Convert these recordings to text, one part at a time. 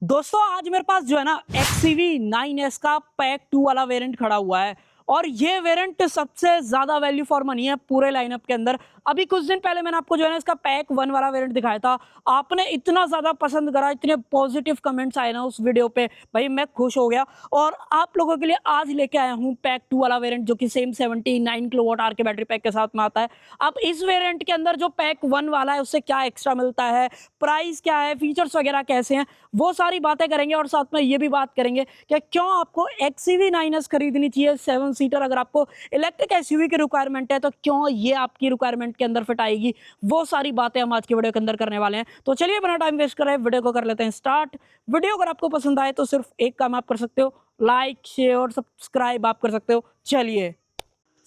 दोस्तों आज मेरे पास जो है ना XCV 9S का पैक 2 वाला वेरिएंट खड़ा हुआ है और ये वेरिएंट सबसे ज्यादा वैल्यू फॉर मनी है पूरे लाइनअप के अंदर। अभी कुछ दिन पहले मैंने आपको जो है ना इसका पैक 1 वाला वेरिएंट दिखाया था, आपने इतना ज्यादा पसंद करा, इतने पॉजिटिव कमेंट्स आए ना उस वीडियो पे, भाई मैं खुश हो गया। और आप लोगों के लिए आज लेके आया हूँ पैक 2 वाला वेरिएंट जो कि सेम 79 किलोवाट आवर के बैटरी पैक के साथ में आता है। अब इस वेरिएंट के अंदर जो पैक 1 वाला है उससे क्या एक्स्ट्रा मिलता है, प्राइस क्या है, फीचर्स वगैरह कैसे हैं, वो सारी बातें करेंगे। और साथ में ये भी बात करेंगे कि क्यों आपको XCV 9S खरीदनी चाहिए 7 सीटर। अगर आपको इलेक्ट्रिक एसयूवी की रिक्वायरमेंट है तो क्यों ये आपकी रिक्वायरमेंट के अंदर फिट आएगी, वो सारी बातें हम आज की वीडियो के अंदर करने वाले हैं। तो चलिए बिना टाइम वेस्ट करे वीडियो को कर लेते हैं स्टार्ट। वीडियो अगर आपको पसंद आए तो सिर्फ एक काम आप कर सकते हो, लाइक शेयर और सब्सक्राइब आप कर सकते हो। चलिए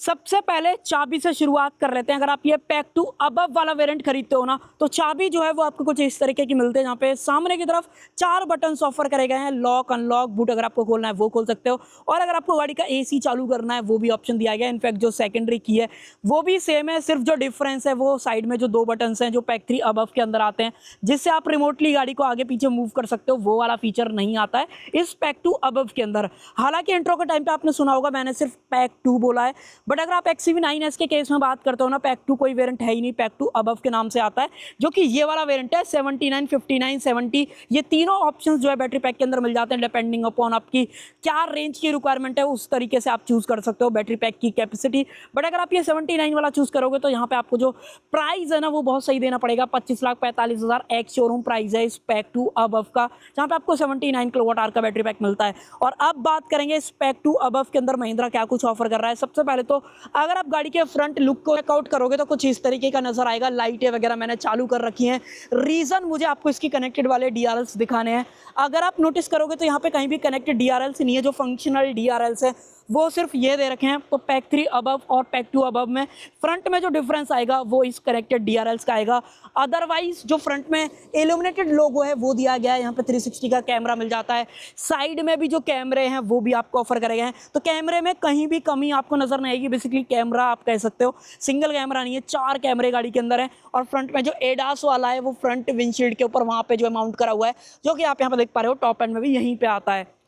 सबसे पहले चाबी से शुरुआत कर लेते हैं। अगर आप ये पैक 2 अबव वाला वेरिएंट खरीदते हो ना तो चाबी जो है वो आपको कुछ इस तरीके की मिलते हैं, जहाँ पे सामने की तरफ 4 बटन ऑफर करे गए हैं। लॉक, अनलॉक, बूट अगर आपको खोलना है वो खोल सकते हो, और अगर आपको गाड़ी का AC चालू करना है वो भी ऑप्शन दिया गया है। इनफैक्ट जो सेकेंडरी की है वो भी सेम है, सिर्फ जो डिफरेंस है वो साइड में जो 2 बटन हैं जो पैक 3 अबव के अंदर आते हैं, जिससे आप रिमोटली गाड़ी को आगे पीछे मूव कर सकते हो, वो वाला फीचर नहीं आता है इस पैक 2 अबव के अंदर। हालांकि इंट्रो के टाइम पे आपने सुना होगा मैंने सिर्फ पैक 2 बोला है, बट अगर आप XCV 9S के केस में बात करते हो ना, पैक 2 कोई वेरिएंट है ही नहीं, पैक 2 अबव के नाम से आता है, जो कि ये वाला वेरिएंट है। 79, 59, 70 ये तीनों ऑप्शंस जो है बैटरी पैक के अंदर मिल जाते हैं। डिपेंडिंग अपॉन आपकी क्या रेंज की रिक्वायरमेंट है उस तरीके से आप चूज कर सकते हो बैटरी पैक की कैपेसिटी। बट अगर आप ये 79 वाला चूज करोगे तो यहाँ पे आपको जो प्राइस है ना वो बहुत सही देना पड़ेगा। 25,45,000 एक्स शोरूम प्राइस है इस पैक 2 अबव का, जहाँ पे आपको 79 किलोवाट आवर का बैटरी पैक मिलता है। और अब बात करेंगे इस पैक 2 अबव के अंदर महिंद्रा क्या कुछ ऑफर कर रहा है। सबसे पहले तो अगर आप गाड़ी के फ्रंट लुक को चेकआउट करोगे तो कुछ इस तरीके का नजर आएगा। लाइटें वगैरह मैंने चालू कर रखी हैं, रीजन मुझे आपको इसकी कनेक्टेड वाले DRLs दिखाने हैं। अगर आप नोटिस करोगे तो यहाँ पे कहीं भी कनेक्टेड DRLs नहीं है, जो फंक्शनल DRLs है वो सिर्फ ये दे रखे हैं। तो पैक 3 अबव और पैक 2 अबव में फ्रंट में जो डिफरेंस आएगा वो इस कनेक्टेड DRLs का आएगा। अदरवाइज जो फ्रंट में इल्यूमिनेटेड लोगो है वो दिया गया है। यहाँ पे 360 का कैमरा मिल जाता है, साइड में भी जो कैमरे हैं वो भी आपको ऑफर करे गए हैं। तो कैमरे में कहीं भी कमी आपको नजर नहीं आएगी। बेसिकली कैमरा आप कह सकते हो सिंगल कैमरा नहीं है, 4 कैमरे गाड़ी के अंदर है। और फ्रंट में जो ADAS वाला है वो फ्रंट विंडशील्ड के ऊपर वहां पे जो है माउंट करा हुआ है, जो कि आप यहाँ पे देख पा रहे हो। टॉप एंड में भी यहीं पे आता है।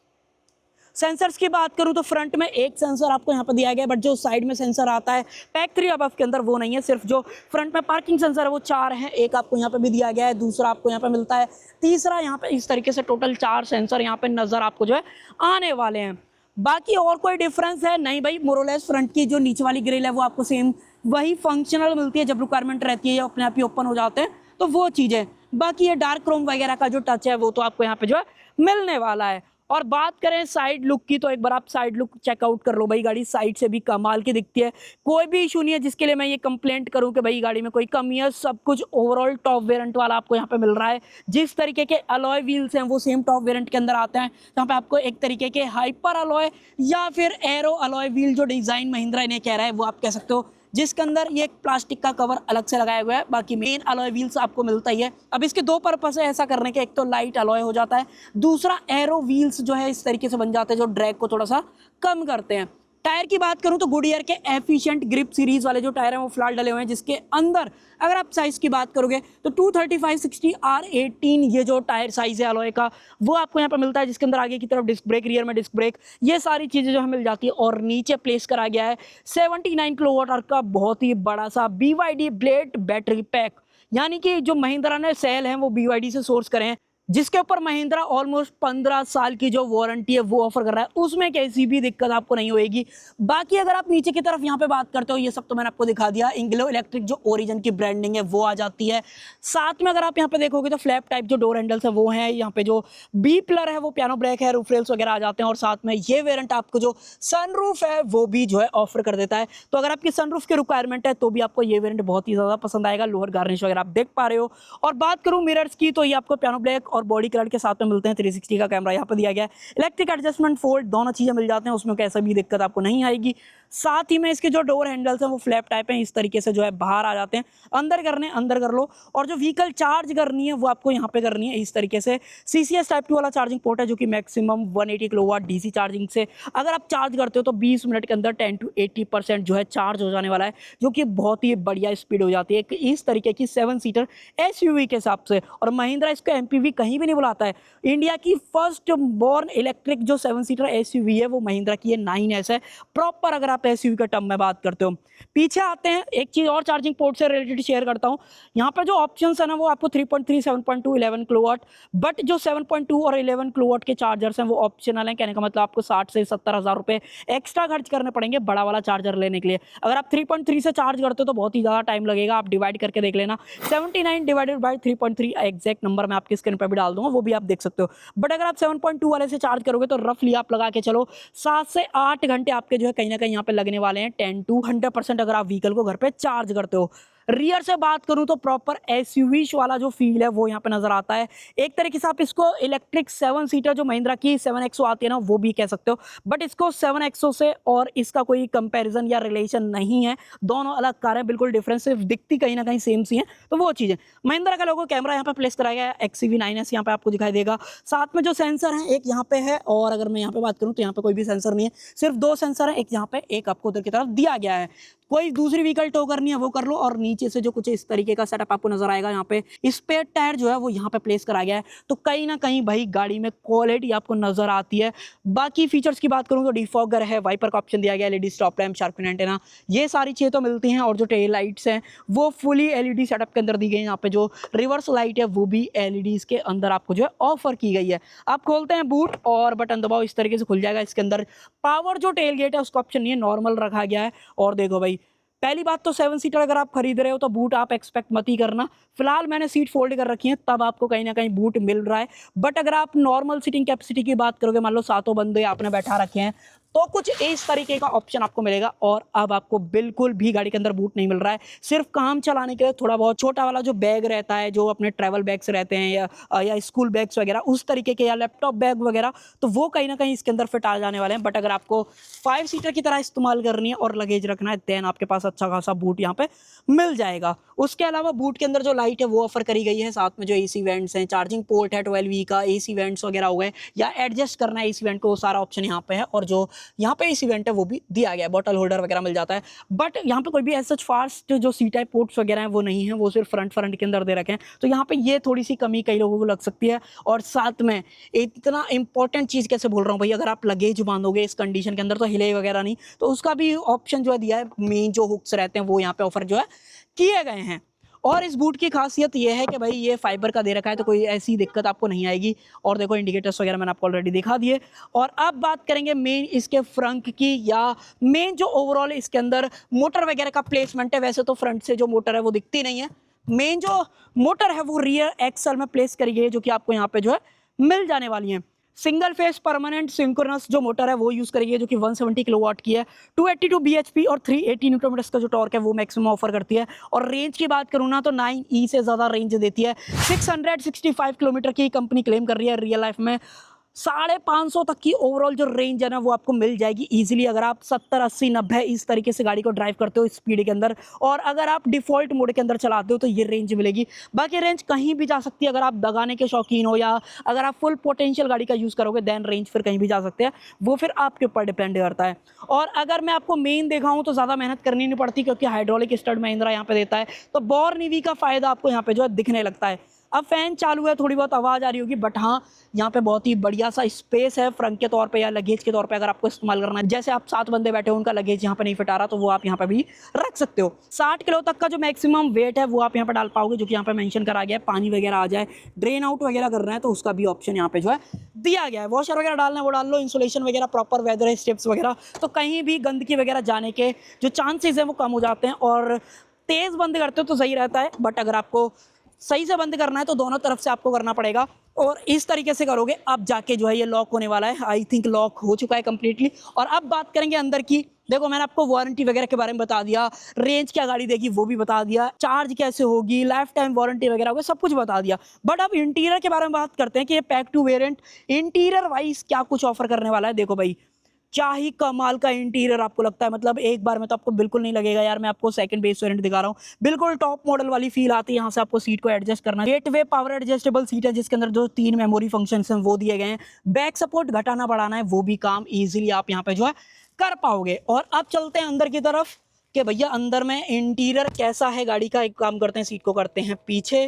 सेंसर्स की बात करूं तो फ्रंट में एक सेंसर आपको यहाँ पर दिया गया है, बट जो साइड में सेंसर आता है पैक 3 अबव के अंदर वो नहीं है। सिर्फ जो फ्रंट में पार्किंग सेंसर है वो 4 हैं, एक आपको यहाँ पे भी दिया गया है, दूसरा आपको यहाँ पे मिलता है, तीसरा यहाँ पे। इस तरीके से टोटल 4 सेंसर यहाँ पे नजर आपको जो है आने वाले हैं। बाकी और कोई डिफरेंस है नहीं भाई, मोरोलेस फ्रंट की जो नीचे वाली ग्रिल है वो आपको सेम वही फंक्शनल मिलती है। जब रिक्वायरमेंट रहती है या अपने आप ही ओपन हो जाते हैं तो वो चीज़ें। बाकी ये डार्क क्रोम वगैरह का जो टच है वो तो आपको यहाँ पे जो है मिलने वाला है। और बात करें साइड लुक की तो एक बार आप साइड लुक चेकआउट कर लो भाई, गाड़ी साइड से भी कमाल की दिखती है। कोई भी इशू नहीं है जिसके लिए मैं ये कंप्लेंट करूं कि भाई गाड़ी में कोई कमी है। सब कुछ ओवरऑल टॉप वेरिएंट वाला आपको यहाँ पे मिल रहा है। जिस तरीके के अलॉय व्हील्स हैं वो सेम टॉप वेरिएंट के अंदर आते हैं, जहाँ पे आपको एक तरीके के हाइपर अलॉय या फिर एरो अलॉय व्हील जो डिजाइन महिंद्रा इन्हें कह रहा है वो आप कह सकते हो, जिसके अंदर ये एक प्लास्टिक का कवर अलग से लगाया हुआ है। बाकी मेन अलॉय व्हील्स आपको मिलता ही है। अब इसके 2 पर्पस है ऐसा करने के, एक तो लाइट अलॉय हो जाता है, दूसरा एरो व्हील्स जो है इस तरीके से बन जाते हैं जो ड्रैग को थोड़ा सा कम करते हैं। टायर की बात करूं तो गुडियर के एफिशिएंट ग्रिप सीरीज वाले जो टायर हैं वो फ्लैट डले हुए हैं, जिसके अंदर अगर आप साइज की बात करोगे तो 235/60 R18 ये जो टायर साइज है अलॉय का वो आपको यहाँ पर मिलता है, जिसके अंदर आगे की तरफ डिस्क ब्रेक, रियर में डिस्क ब्रेक, ये सारी चीजें जो है मिल जाती है। और नीचे प्लेस करा गया है 79 किलोवाट आवर का बहुत ही बड़ा सा BYD ब्लेड बैटरी पैक, यानी कि जो महिंद्रा ने सेल है वो BYD से सोर्स करे हैं, जिसके ऊपर महिंद्रा ऑलमोस्ट 15 साल की जो वारंटी है वो ऑफर कर रहा है। उसमें कैसी भी दिक्कत आपको नहीं होगी। बाकी अगर आप नीचे की तरफ यहाँ पे बात करते हो, ये सब तो मैंने आपको दिखा दिया। इंग्लो इलेक्ट्रिक जो ओरिजिन की ब्रांडिंग है वो आ जाती है। साथ में अगर आप यहाँ पे देखोगे तो फ्लैप टाइप जो डोर हैंडल्स है वो है, यहाँ पे जो बी पिलर है वो पियानो ब्रेक है, रूफ रेल्स वगैरह आ जाते हैं। और साथ में ये वेरिएंट आपको जो सनरूफ है वो भी जो है ऑफर कर देता है। तो अगर आपकी सनरूफ की रिक्वायरमेंट है तो भी आपको ये वेरिएंट बहुत ही ज्यादा पसंद आएगा। लोअर गार्निश वगैरह आप देख पा रहे हो। और बात करूँ मिरर्स की तो ये आपको पियानो ब्लैक और बॉडी कलर के साथ में मिलते हैं। 360 का कैमरा यहाँ पर दिया गया है, इलेक्ट्रिक एडजस्टमेंट फोल्ड, दोनों चीजें मिल जाते हैं, उसमें कैसा भी दिक्कत आपको नहीं आएगी। साथ ही में इसके जो डोर हैंडल्स हैं वो फ्लैप टाइप हैं, इस तरीके से जो है बाहर आ जाते हैं। अंदर करने अंदर कर लो, और जो व्हीकल चार्ज करनी है वो आपको यहाँ पे करनी है इस तरीके से। CCS टाइप 2 वाला चार्जिंग पोर्ट है जो कि मैक्सिमम 180 किलोवाट DC चार्जिंग से अगर आप चार्ज करते हो तो 20 मिनट के अंदर 10 to 80% जो है चार्ज हो जाने वाला है, जो कि बहुत ही बढ़िया स्पीड हो जाती है इस तरीके की 7 सीटर SUV के हिसाब से। और महिंद्रा इसको MPV कहीं भी नहीं बुलाता है। इंडिया की फर्स्ट बॉर्न इलेक्ट्रिक जो 7 सीटर एसयूवी है वो महिंद्रा की है 9S है प्रॉपर, अगर आप एसयूवी के टर्म में बात करते हो। पीछे आते हैं, एक चीज़ और चार्जिंग पोर्ट से रिलेटेड शेयर करता हूँ। यहाँ पे जो ऑप्शंस है ना वो आपको 3.3, 7.2, 11 किलोवाट, बट जो 7.2 और 11 किलोवाट के चार्जर्स हैं वो ऑप्शनल हैं। कहने का मतलब आपको 60 से 70 हज़ार रुपये एक्स्ट्रा खर्च करने पड़ेंगे बड़ा वाला चार्जर लेने के लिए। अगर आप 3.3 से चार्ज करते हो तो बहुत ही ज़्यादा टाइम लगेगा, आप डिवाइड करके देख लेना। 79 डिवाइडेड बाई 3.3 एग्जैक्ट नंबर मैं आपकी स्क्रीन पर भी डाल दूंगा, वो भी आप देख सकते हो। बट अगर आप 7.2 वाले से चार्ज करोगे तो रफली आप लगा के चलो 7 से 8 घंटे आपके जो है कहीं ना कहीं यहाँ पे लगने वाले हैं 10 to 100% अगर आप व्हीकल को घर पे चार्ज करते हो। रियर से बात करूं तो प्रॉपर एसयूवी वाला जो फील है वो यहाँ पे नजर आता है। एक तरीके से आप इसको इलेक्ट्रिक 7 सीटर जो महिंद्रा की 7XO आती है ना वो भी कह सकते हो, बट इसको 7XO से और इसका कोई कंपैरिजन या रिलेशन नहीं है। दोनों अलग कार है, बिल्कुल डिफरेंस, सिर्फ दिखती कहीं ना कहीं सेम सी है, तो वो चीज़ है। महिंद्रा का लोगो कैमरा यहाँ पे प्लेस कराया गया है, XCV 9S यहाँ पे आपको दिखाई देगा। साथ में जो सेंसर है एक यहाँ पे है, और अगर मैं यहाँ पे बात करूँ तो यहाँ पे कोई भी सेंसर नहीं है, सिर्फ 2 सेंसर है, एक यहाँ पे एक आपको उधर की तरफ दिया गया है। कोई दूसरी व्हीकल टो करनी है वो कर लो। और नीचे से जो कुछ इस तरीके का सेटअप आपको नजर आएगा, यहाँ पे स्पेयर टायर जो है वो यहाँ पे प्लेस करा गया है, तो कहीं ना कहीं भाई गाड़ी में क्वालिटी आपको नजर आती है। बाकी फीचर्स की बात करूँ तो डिफॉगर है, वाइपर का ऑप्शन दिया गया है, LED stop lamp, sharp antenna, ये सारी चीजें तो मिलती हैं। और जो टेल लाइट्स हैं वो फुली एलईडी सेटअप के अंदर दी गई है। यहाँ पे जो रिवर्स लाइट है वो भी एलईडी के अंदर आपको जो है ऑफर की गई है। आप खोलते हैं बूट और बटन दबाओ, इस तरीके से खुल जाएगा। इसके अंदर पावर जो टेल गेट है उसका ऑप्शन नहीं है, नॉर्मल रखा गया है। और देखो भाई, पहली बात तो 7 सीटर अगर आप खरीद रहे हो तो बूट आप एक्सपेक्ट मत ही करना। फिलहाल मैंने सीट फोल्ड कर रखी है तब आपको कहीं ना कहीं बूट मिल रहा है, बट अगर आप नॉर्मल सीटिंग कैपेसिटी की बात करोगे, मान लो 7 बंदे आपने बैठा रखे हैं, तो कुछ इस तरीके का ऑप्शन आपको मिलेगा। और अब आपको बिल्कुल भी गाड़ी के अंदर बूट नहीं मिल रहा है, सिर्फ काम चलाने के लिए थोड़ा बहुत छोटा वाला जो बैग रहता है, जो अपने ट्रैवल बैग्स रहते हैं या स्कूल बैग्स वगैरह उस तरीके के, या लैपटॉप बैग वगैरह, तो वो कहीं ना कहीं इसके अंदर फिट आ जाने वाले हैं। बट अगर आपको 5 सीटर की तरह इस्तेमाल करनी है और लगेज रखना है, देन आपके पास अच्छा खासा बूट यहाँ पे मिल जाएगा। उसके अलावा बूट के अंदर जो लाइट है वो ऑफर करी गई है, साथ में जो AC वेंट्स हैं, चार्जिंग पोर्ट है 12V का, AC वेंट्स वगैरह हो गए, या एडजस्ट करना है AC वेंट को, वो सारा ऑप्शन यहाँ पे है। और जो यहाँ पे AC वेंट है वो भी दिया गया है, बॉटल होल्डर वगैरह मिल जाता है। बट यहाँ पे कोई भी ऐसा फास्ट जो सी टाइप पोर्ट्स वगैरह हैं वो नहीं है, वो सिर्फ फ्रंट के अंदर दे रखे हैं, तो यहाँ पे ये थोड़ी सी कमी कई लोगों को लग सकती है। और साथ में इतना इंपॉर्टेंट चीज़ कैसे बोल रहा हूँ भाई, अगर आप लगेज बांधोगे इस कंडीशन के अंदर तो हिले वगैरह नहीं, तो उसका भी ऑप्शन जो है दिया है। मेन जो हुक्स रहते हैं वो यहाँ पे ऑफर जो है किए गए हैं। और इस बूट की खासियत ये है कि भाई ये फाइबर का दे रखा है, तो कोई ऐसी दिक्कत आपको नहीं आएगी। और देखो इंडिकेटर्स वगैरह मैंने आपको ऑलरेडी दिखा दिए। और अब बात करेंगे मेन इसके फ्रंट की, या मेन जो ओवरऑल इसके अंदर मोटर वगैरह का प्लेसमेंट है। वैसे तो फ्रंट से जो मोटर है वो दिखती नहीं है, मेन जो मोटर है वो रियर एक्सल में प्लेस करी गई है, जो कि आपको यहाँ पे जो है मिल जाने वाली है। सिंगल फेस परमानेंट सिंक्रोनस जो मोटर है वो यूज करेगी, जो कि 170 किलोवाट की है, 282 bhp और 380 न्यूटन मीटर्स का जो टॉर्क है वो मैक्सिमम ऑफर करती है। और रेंज की बात करूँ ना तो 9E से ज़्यादा रेंज देती है। 665 किलोमीटर की कंपनी क्लेम कर रही है, रियल लाइफ में 550 तक की ओवरऑल जो रेंज है ना वो आपको मिल जाएगी इजीली, अगर आप 70, 80, 90 इस तरीके से गाड़ी को ड्राइव करते हो स्पीड के अंदर। और अगर आप डिफॉल्ट मोड के अंदर चलाते हो तो ये रेंज मिलेगी। बाकी रेंज कहीं भी जा सकती है, अगर आप दगाने के शौकीन हो या अगर आप फुल पोटेंशियल गाड़ी का यूज़ करोगे देन रेंज फिर कहीं भी जा सकते हैं, वो फिर आपके ऊपर डिपेंड करता है। और अगर मैं आपको मेन दिखाऊँ तो ज़्यादा मेहनत करनी नहीं पड़ती, क्योंकि हाइड्रोलिक स्टड महिंद्रा यहाँ पे देता है, तो बॉर्न ईवी का फ़ायदा आपको यहाँ पे जो है दिखने लगता है। अब फैन चालू है, थोड़ी बहुत आवाज़ आ रही होगी, बट हाँ यहाँ पे बहुत ही बढ़िया सा स्पेस है फ्रंट के तौर पे या लगेज के तौर पे। अगर आपको इस्तेमाल करना है, जैसे आप 7 बंदे बैठे हो उनका लगेज यहाँ पे नहीं फिट आ रहा, तो वो आप यहाँ पे भी रख सकते हो। 60 किलो तक का जो मैक्सिमम वेट है वो आप यहाँ पे डाल पाओगे, जो कि यहाँ पे मेंशन करा गया है। पानी वगैरह आ जाए, ड्रेन आउट वगैरह करना है तो उसका भी ऑप्शन यहाँ पे जो है दिया गया है। वॉशर वगैरह डालना है वो डाल लो, इंसुलेशन वगैरह प्रॉपर, वेदर स्टेप्स वगैरह, तो कहीं भी गंदगी वगैरह जाने के जो चांसेस हैं वो कम हो जाते हैं। और तेज़ बंद करते हो तो सही रहता है, बट अगर आपको सही से बंद करना है तो दोनों तरफ से आपको करना पड़ेगा, और इस तरीके से करोगे अब जाके जो है ये लॉक होने वाला है। आई थिंक लॉक हो चुका है कंप्लीटली। और अब बात करेंगे अंदर की। देखो मैंने आपको वारंटी वगैरह के बारे में बता दिया, रेंज क्या गाड़ी देगी वो भी बता दिया, चार्ज कैसे होगी, लाइफ टाइम वारंटी वगैरह होगी, सब कुछ बता दिया। बट अब इंटीरियर के बारे में बात करते हैं कि ये pack two variant interior wise क्या कुछ ऑफर करने वाला है। देखो भाई, क्या ही कमाल का इंटीरियर आपको लगता है, मतलब एक बार में तो आपको बिल्कुल नहीं लगेगा यार मैं आपको सेकंड बेस वेरिएंट दिखा रहा हूँ, बिल्कुल टॉप मॉडल वाली फील आती है। यहाँ से आपको सीट को एडजस्ट करना है, गेटवे पावर एडजस्टेबल सीट है जिसके अंदर जो 3 मेमोरी फंक्शंस हैं वो दिए गए हैं। बैक सपोर्ट घटाना बढ़ाना है वो भी काम ईजिली आप यहाँ पे जो है कर पाओगे। और अब चलते हैं अंदर की तरफ कि भैया अंदर में इंटीरियर कैसा है गाड़ी का। एक काम करते हैं, सीट को करते हैं पीछे।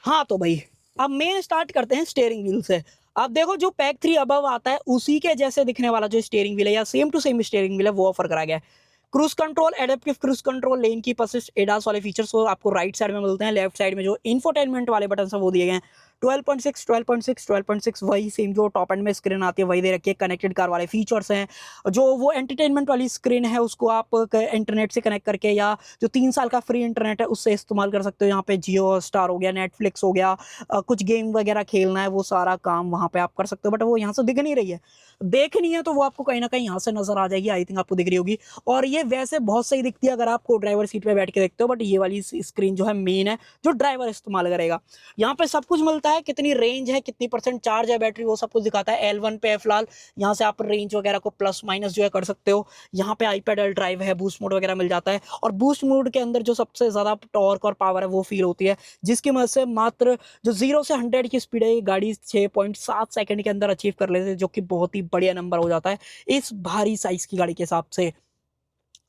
हाँ तो भाई अब मेन स्टार्ट करते हैं स्टीयरिंग व्हील से। अब देखो जो पैक 3 अबव आता है उसी के जैसे दिखने वाला जो स्टीयरिंग व्हील है या same to same steering wheel है वो ऑफर करा गया है। Cruise control, adaptive cruise control, lane keep assist, ADAS वाले फीचर्स वो आपको राइट साइड में मिलते हैं। लेफ्ट साइड में जो इंफोटेनमेंट वाले बटन हैं वो दिए गए हैं। 12.6 12.6 12.6 वही सेम जो टॉप एंड में स्क्रीन आती है वही दे रखी है। कनेक्टेड कार वाले फीचर्स हैं। जो वो एंटरटेनमेंट वाली स्क्रीन है उसको आप इंटरनेट से कनेक्ट करके या जो 3 साल का फ्री इंटरनेट है उससे इस्तेमाल कर सकते हो। यहाँ पे जियो स्टार हो गया, नेटफ्लिक्स हो गया, कुछ गेम वगैरह खेलना है वो सारा काम वहाँ पे आप कर सकते हो। बट वो यहाँ से दिख नहीं रही है, देखनी है तो वो आपको कहीं ना कहीं यहाँ से नजर आ जाएगी। आई थिंक आपको दिख रही होगी। और ये वैसे बहुत सही दिखती है अगर आपको ड्राइवर सीट पे बैठ के देखते हो। बट ये वाली स्क्रीन जो है मेन है जो ड्राइवर इस्तेमाल करेगा। यहाँ पे सब कुछ मिलता है, कितनी रेंज है, कितनी परसेंट चार्ज है बैटरी, वो सब कुछ दिखाता है। L1 पे है फिलहाल। यहाँ से आप रेंज वगैरह को प्लस माइनस जो है कर सकते हो। यहाँ पे iPedal ड्राइव है, बूस्ट मोड वगैरह मिल जाता है। और बूस्ट मोड के अंदर जो सबसे ज्यादा टॉर्क और पावर है वो फील होती है, जिसकी मदद से मात्र जो 0 से 100 की स्पीड है ये गाड़ी 6.7 सेकंड के अंदर अचीव कर लेते हैं, जो कि बहुत ही बढ़िया नंबर हो जाता है इस भारी साइज की गाड़ी के हिसाब से।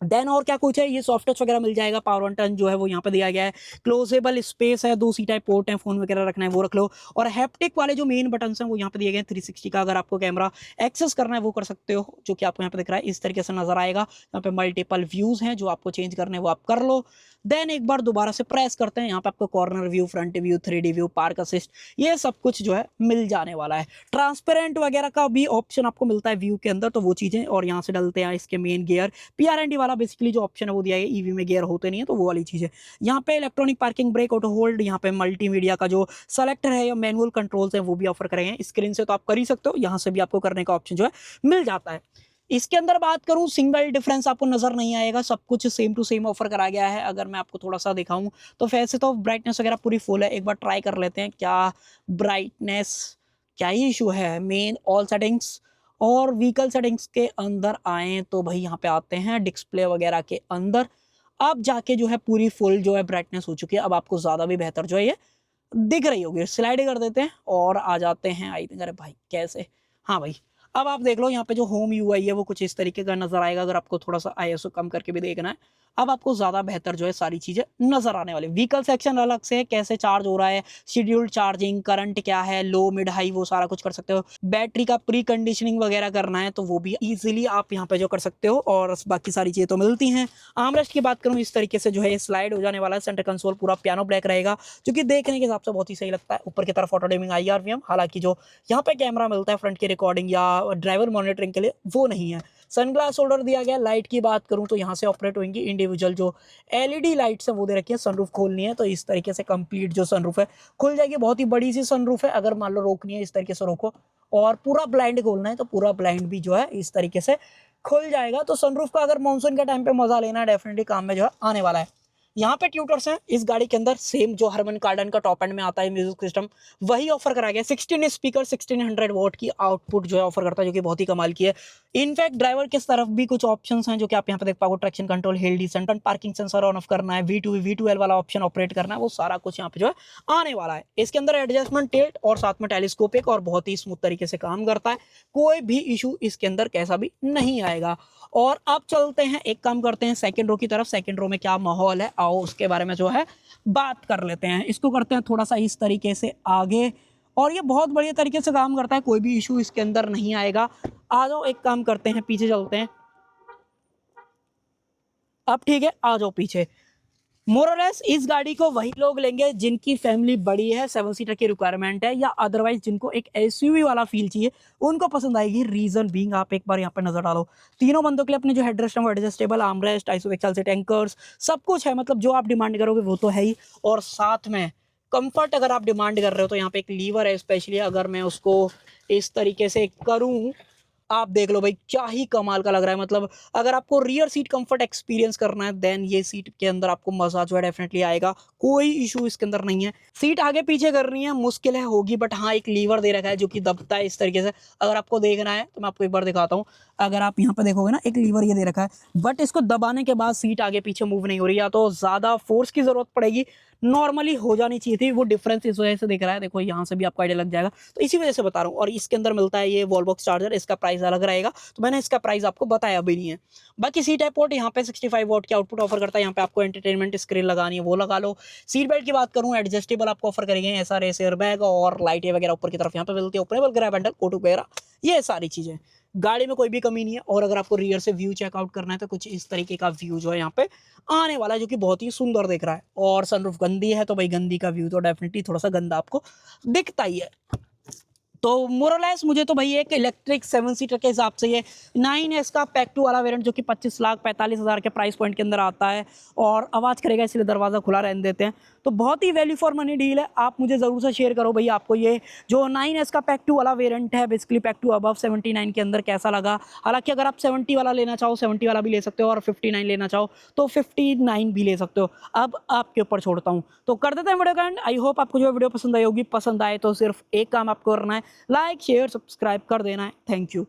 देन और क्या कुछ है, ये सॉफ्ट टच वगैरह मिल जाएगा। पावर बटन जो है वो यहाँ पे दिया गया है। क्लोजेबल स्पेस है, 2 सी टाइप पोर्ट है, फोन वगैरह रखना है वो रख लो। और हैप्टिक वाले जो मेन बटन हैं वो यहाँ पे दिए गए हैं। 360 का अगर आपको कैमरा एक्सेस करना है वो कर सकते हो, जो कि आपको यहाँ पे दिख रहा है इस तरीके से नजर आएगा। यहाँ पे मल्टीपल व्यूज हैं, जो आपको चेंज करने वो आप कर लो। देन एक बार दोबारा से प्रेस करते हैं, यहाँ पे आपको corner view, front view, 3D view, park assist, ये सब कुछ जो है मिल जाने वाला है। ट्रांसपेरेंट वगैरह का भी ऑप्शन आपको मिलता है व्यू के अंदर, तो वो चीजें। और यहाँ से डलते हैं इसके मेन गियर। PRND वाला बेसिकली जो ऑप्शन है वो दिया है, ईवी में गियर होते नहीं है तो वो वाली चीज है। यहाँ पे electronic parking brake, auto hold, यहाँ पे मल्टीमीडिया का जो सेलेक्टर है या मैनुअल कंट्रोल्स है वो भी ऑफर करेंगे। स्क्रीन से तो आप कर ही सकते हो, यहाँ से भी आपको करने का ऑप्शन जो है मिल जाता है। इसके अंदर बात करूं, सिंगल डिफरेंस आपको नजर नहीं आएगा, सब कुछ सेम टू सेम ऑफर करा गया है। अगर मैं आपको थोड़ा सा दिखाऊं तो वैसे तो ब्राइटनेस वगैरह पूरी फुल है। एक बार ट्राई कर लेते हैं क्या ब्राइटनेस, क्या ही इशू है। मेन ऑल सेटिंग्स और व्हीकल सेटिंग्स के अंदर आए तो भाई यहाँ पे आते हैं डिस्प्ले वगैरह के अंदर। अब जाके जो है पूरी फुल जो है ब्राइटनेस हो चुकी है। अब आपको ज्यादा भी बेहतर जो है ये दिख रही होगी। स्लाइड कर देते हैं और आ जाते हैं। आई थिंक, अरे भाई कैसे, हाँ भाई अब आप देख लो यहाँ पे जो होम यूआई है वो कुछ इस तरीके का नजर आएगा। अगर आपको थोड़ा सा ISO कम करके भी देखना है, अब आपको ज्यादा बेहतर जो है सारी चीजें नजर आने वाली। व्हीकल सेक्शन अलग से है, कैसे चार्ज हो रहा है, शेड्यूल्ड चार्जिंग, करंट क्या है, लो मिड हाई, वो सारा कुछ कर सकते हो। बैटरी का प्री कंडीशनिंग वगैरह करना है तो वो भी इजीली आप यहाँ पे जो कर सकते हो। और बाकी सारी चीजें तो मिलती हैं। आर्मरेस्ट की बात करूँ, इस तरीके से जो है स्लाइड हो जाने वाला है। सेंटर कंसोल पूरा पियानो ब्लैक रहेगा, जो कि देखने के हिसाब से बहुत ही सही लगता है। ऊपर की तरफ ऑटो डिमिंग IRVM, हालांकि जो यहाँ पे कैमरा मिलता है फ्रंट की रिकॉर्डिंग या ड्राइवर मॉनिटरिंग के लिए वो नहीं है। सनग्लास होल्डर दिया गया। लाइट की बात करूं तो यहाँ से ऑपरेट होंगी इंडिविजुअल जो LED लाइट्स है वो दे रखी है। सनरूफ खोलनी है तो इस तरीके से कंप्लीट जो सनरूफ है खुल जाएगी। बहुत ही बड़ी सी सनरूफ है। अगर मान लो रोकनी है इस तरीके से रोको, और पूरा ब्लाइंड खोलना है तो पूरा ब्लाइंड भी जो है इस तरीके से खुल जाएगा। तो सनरूफ का अगर मानसून के टाइम पे मजा लेना है डेफिनेटली काम में जो है आने वाला है। यहाँ पे ट्यूटर्स हैं इस गाड़ी के अंदर, सेम जो हरमन कार्डन का टॉप एंड में आता है म्यूजिक सिस्टम वही ऑफर करा गया। 16 स्पीकर 1600 वॉट की आउटपुट जो है ऑफर करता है, जो कि बहुत ही कमाल की है। इनफैक्ट ड्राइवर की तरफ भी कुछ ऑप्शंस हैं जो कि आप यहाँ पे देख पाओगे। Traction control, hill descent, parking sensor on off करना है, V2L वाला ऑप्शन ऑपरेट करना है, वो सारा कुछ यहाँ पे जो है आने वाला है। इसके अंदर एडजस्टमेंट टिल्ट और साथ में टेलीस्कोपिक और बहुत ही स्मूथ तरीके से काम करता है। कोई भी इशू इसके अंदर कैसा भी नहीं आएगा। और अब चलते हैं, एक काम करते हैं सेकंड रो की तरफ। सेकंड रो में क्या माहौल है आओ उसके बारे में जो है बात कर लेते हैं। इसको करते हैं थोड़ा सा इस तरीके से आगे, और ये बहुत बढ़िया तरीके से काम करता है, कोई भी इशू इसके अंदर नहीं आएगा। आ जाओ एक काम करते हैं, पीछे चलते हैं। अब ठीक है, आ जाओ पीछे। मोरलेस इस गाड़ी को वही लोग लेंगे जिनकी फैमिली बड़ी है, 7 सीटर की रिक्वायरमेंट है, या अदरवाइज जिनको एक SUV वाला फील चाहिए उनको पसंद आएगी। रीजन बीइंग, आप एक बार यहाँ पे नजर डालो, तीनों बंदों के लिए अपने जो हेडरेस्ट है वो एडजस्टेबल, आर्मरेस्ट, आइसोफिक्सल सीट एंकर्स, सब कुछ है। मतलब जो आप डिमांड करोगे वो तो है ही। और साथ में कंफर्ट अगर आप डिमांड कर रहे हो तो यहाँ पे एक लीवर है स्पेशली। अगर मैं उसको इस तरीके से करूँ, आप देख लो भाई क्या ही कमाल का लग रहा है। मतलब अगर आपको रियर सीट कंफर्ट एक्सपीरियंस करना है देन ये सीट के अंदर आपको मजा जो है डेफिनेटली आएगा। कोई इशू इसके अंदर नहीं है। सीट आगे पीछे करनी है मुश्किल है होगी, बट हाँ एक लीवर दे रखा है जो कि दबता है इस तरीके से। अगर आपको देखना है तो मैं आपको एक बार दिखाता हूँ। अगर आप यहाँ पे देखोगे ना, एक लीवर ये दे रखा है, बट इसको दबाने के बाद सीट आगे पीछे मूव नहीं हो रही। या तो ज्यादा फोर्स की जरूरत पड़ेगी, नॉर्मली हो जानी चाहिए थी। वो डिफरेंस इस वजह से दिख रहा है, देखो यहाँ से भी आपको आइडिया लग जाएगा, तो इसी वजह से बता रहा हूँ। और इसके अंदर मिलता है ये वॉल बॉक्स चार्जर, इसका प्राइस अलग रहेगा, तो मैंने इसका प्राइस आपको बताया भी नहीं है। बाकी सी टाइप पोर्ट यहाँ पे 65 वॉट की आउटपुट ऑफर करता है, यहाँ पे आपको एंटरटेनमेंट स्क्रीन लगानी है वो लगा लो। सीट बेल्ट की बात करूँ, एडजस्टेबल आपको ऑफर करेंगे, SRS एयर बैग और लाइटें वगैरह ऊपर की तरफ यहाँ पे मिलती है, ओपनेबल ग्रैब हैंडल, ऑटो वगैरह, ये सारी चीजें गाड़ी में कोई भी कमी नहीं है। और अगर आपको रियर से व्यू चेकआउट करना है तो कुछ इस तरीके का व्यू जो है यहाँ पे आने वाला है, जो कि बहुत ही सुंदर दिख रहा है। और सनरूफ गंदी है तो भाई गंदी का व्यू तो डेफिनेटली थोड़ा सा गंदा आपको दिखता ही है। तो मोरलेस मुझे तो भाई एक इलेक्ट्रिक 7 सीटर के हिसाब से ये 9S का पैक 2 वाला वेरिएंट, जो कि 25,45,000 के प्राइस पॉइंट के अंदर आता है और आवाज़ करेगा, इसलिए दरवाज़ा खुला रहने देते हैं। तो बहुत ही वैल्यू फॉर मनी डील है। आप मुझे ज़रूर से शेयर करो भाई, आपको ये जो 9S का पैक 2 वाला वेरिएंट है, बेसिकली पैक 2 अबव 79 के अंदर कैसा लगा। हालांकि अगर आप 70 वाला लेना चाहो 70 वाला भी ले सकते हो, और 59 लेना चाहो तो 59 भी ले सकते हो। अब आपके ऊपर छोड़ता हूँ, तो कर देते हैं वीडियो का एंड। आई होप आपको जो वीडियो पसंद आई होगी। पसंद आए तो सिर्फ एक काम आपको करना है, लाइक शेयर सब्सक्राइब कर देना है। Thank you.